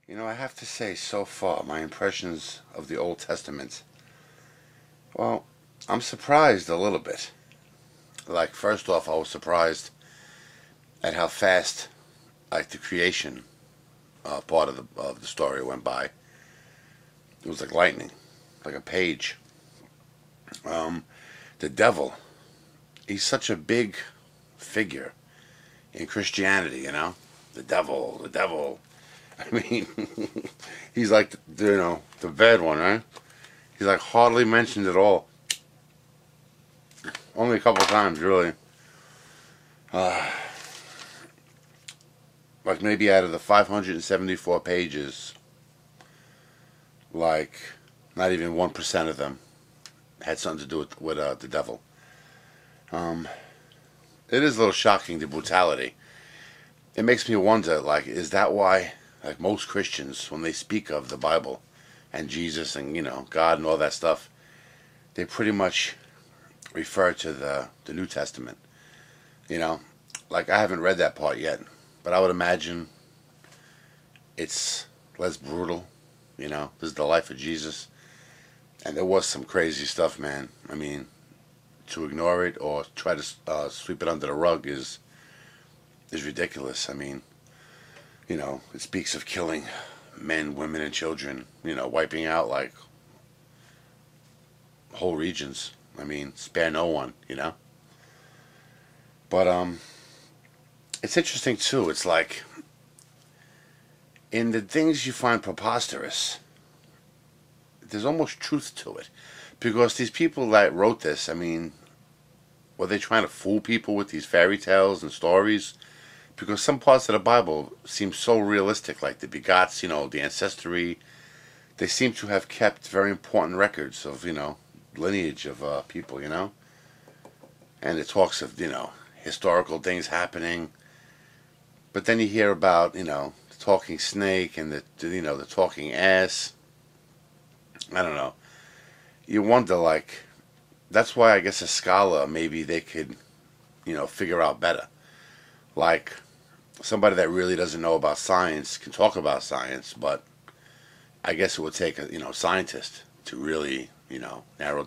I have to say, so far, my impressions of the Old Testament, well, I'm surprised a little bit. Like, first off, I was surprised at how fast, like, the creation part of the story went by. It was like lightning, like a page. Um, the devil, he's such a big figure in Christianity, you know? The devil. I mean, he's like, the bad one, right? He's like hardly mentioned at all. Only a couple times, really. Uh, like maybe out of the 574 pages, like not even 1% of them had something to do with the devil. Um, it is a little shocking, the brutality. It makes me wonder, like, is that why, like most Christians, when they speak of the Bible and Jesus and God and all that stuff, they pretty much refer to the New Testament. You know, like I haven't read that part yet, but I would imagine it's less brutal. This is the life of Jesus, and there was some crazy stuff, man. I mean, to ignore it or try to sweep it under the rug is ridiculous. I mean, it speaks of killing men, women, and children. Wiping out like whole regions. I mean, spare no one. But it's interesting too. It's like in the things you find preposterous, there's almost truth to it, because these people that wrote this, I mean, were they trying to fool people with these fairy tales and stories? Because some parts of the Bible seem so realistic, like the begots, the ancestry. They seem to have kept very important records of, lineage of people, and it talks of, historical things happening. But then you hear about, the talking snake and the talking ass. I don't know. You wonder, like, that's why I guess a scholar, maybe they could, figure out better. Like, somebody that really doesn't know about science can talk about science, but I guess it would take a, scientist to really, narrow,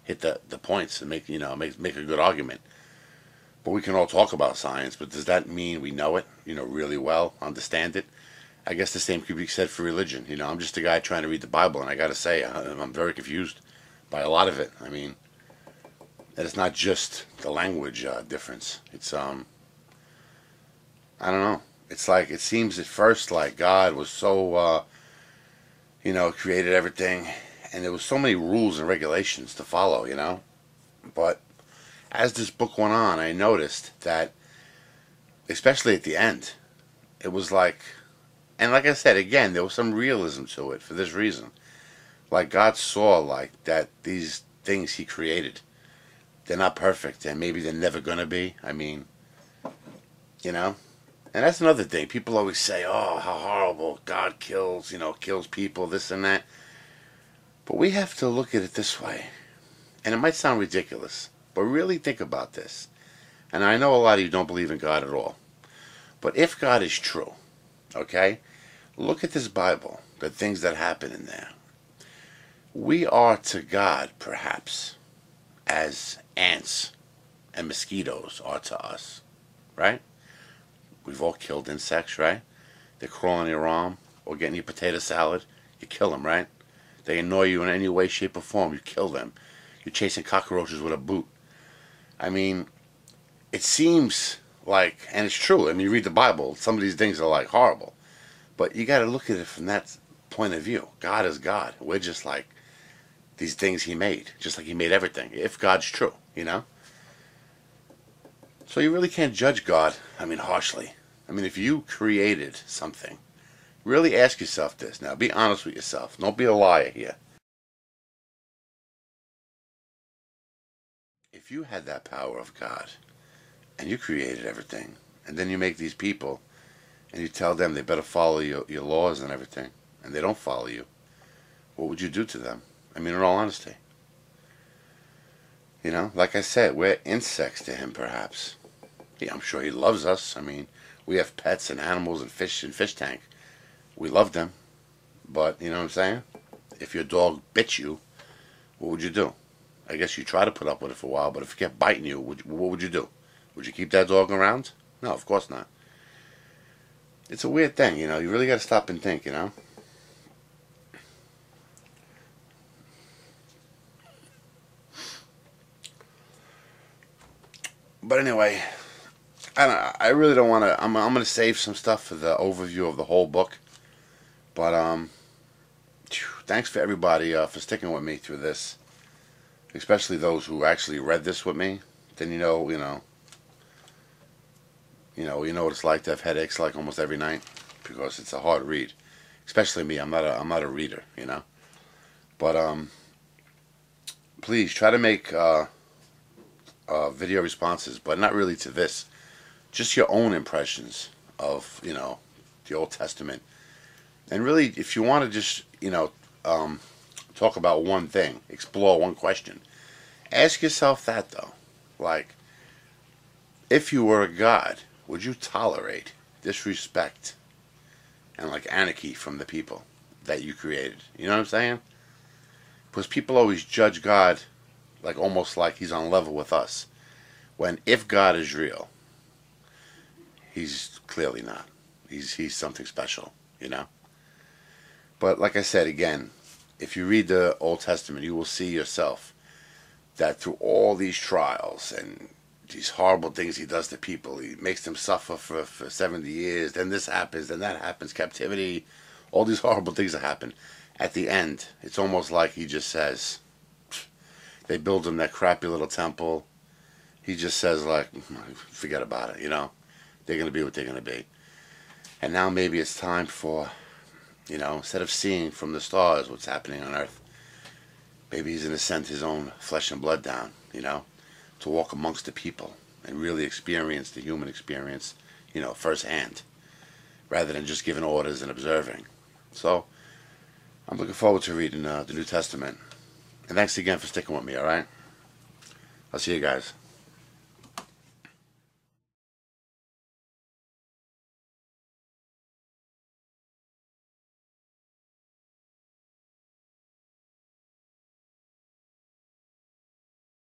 hit the points and make a good argument. But we can all talk about science, but does that mean we know it, really well, understand it? I guess the same could be said for religion. I'm just a guy trying to read the Bible, and I got to say, I'm very confused by a lot of it. I mean, that it's not just the language difference. It's I don't know. It's like it seems at first like God was so created everything, and there was so many rules and regulations to follow. But as this book went on, I noticed that, especially at the end, it was like, and like I said again, there was some realism to it for this reason. Like God saw like that these things He created, they're not perfect, and maybe they're never gonna be. I mean, you know. And that's another thing. People always say, "Oh, how horrible! God kills people, this and that." But we have to look at it this way, and it might sound ridiculous, but really think about this. And I know a lot of you don't believe in God at all. But if God is true, okay, look at this Bible, the things that happen in there. We are to God, perhaps, as ants and mosquitoes are to us, right? We've all killed insects, right? They crawl on your arm or get in your potato salad. You kill them, right? They annoy you in any way, shape, or form. You kill them. You're chasing cockroaches with a boot. I mean, it seems like, and it's true. I mean, you read the Bible, some of these things are like horrible. But you got to look at it from that point of view. God is God. We're just like these things He made, just like He made everything, if God's true. So you really can't judge God, harshly. If you created something, really ask yourself this. Now, be honest with yourself. Don't be a liar here. If you had that power of God, and you created everything, and then you make these people, and you tell them they better follow your laws and everything, and they don't follow you, what would you do to them? In all honesty. Like I said, we're insects to Him, perhaps. Yeah, I'm sure He loves us. We have pets and animals and fish tank. We loved him, but you know what I'm saying? If your dog bit you, what would you do? I guess you try to put up with it for a while, but if it kept biting you, what would you do? Would you keep that dog around? No, of course not. It's a weird thing, you know. You really got to stop and think, you know. But anyway, I really don't want to. I'm going to save some stuff for the overview of the whole book. But thanks for everybody for sticking with me through this, especially those who actually read this with me. Then you know what it's like to have headaches like almost every night because it's a hard read. Especially me. I'm not a reader, you know. But please try to make video responses, but not really to this. Just your own impressions of the Old Testament, and really, if you want to just talk about one thing, explore one question, ask yourself that though, like, if you were a god, would you tolerate disrespect and like anarchy from the people that you created? You know what I'm saying? Because people always judge God like almost like he's on level with us. When if God is real, he's clearly not. He's something special, you know? But like I said again, if you read the Old Testament, you will see yourself that through all these trials and these horrible things he does to people, he makes them suffer for 70 years, then this happens, then that happens, captivity, all these horrible things that happen. At the end, it's almost like he just says, they build him that crappy little temple. He just says, like, forget about it, you know. They're going to be what they're going to be. And now maybe it's time for, instead of seeing from the stars what's happening on earth, maybe he's going to send his own flesh and blood down, to walk amongst the people and really experience the human experience, firsthand, rather than just giving orders and observing. So, I'm looking forward to reading the New Testament. And thanks again for sticking with me, alright? I'll see you guys.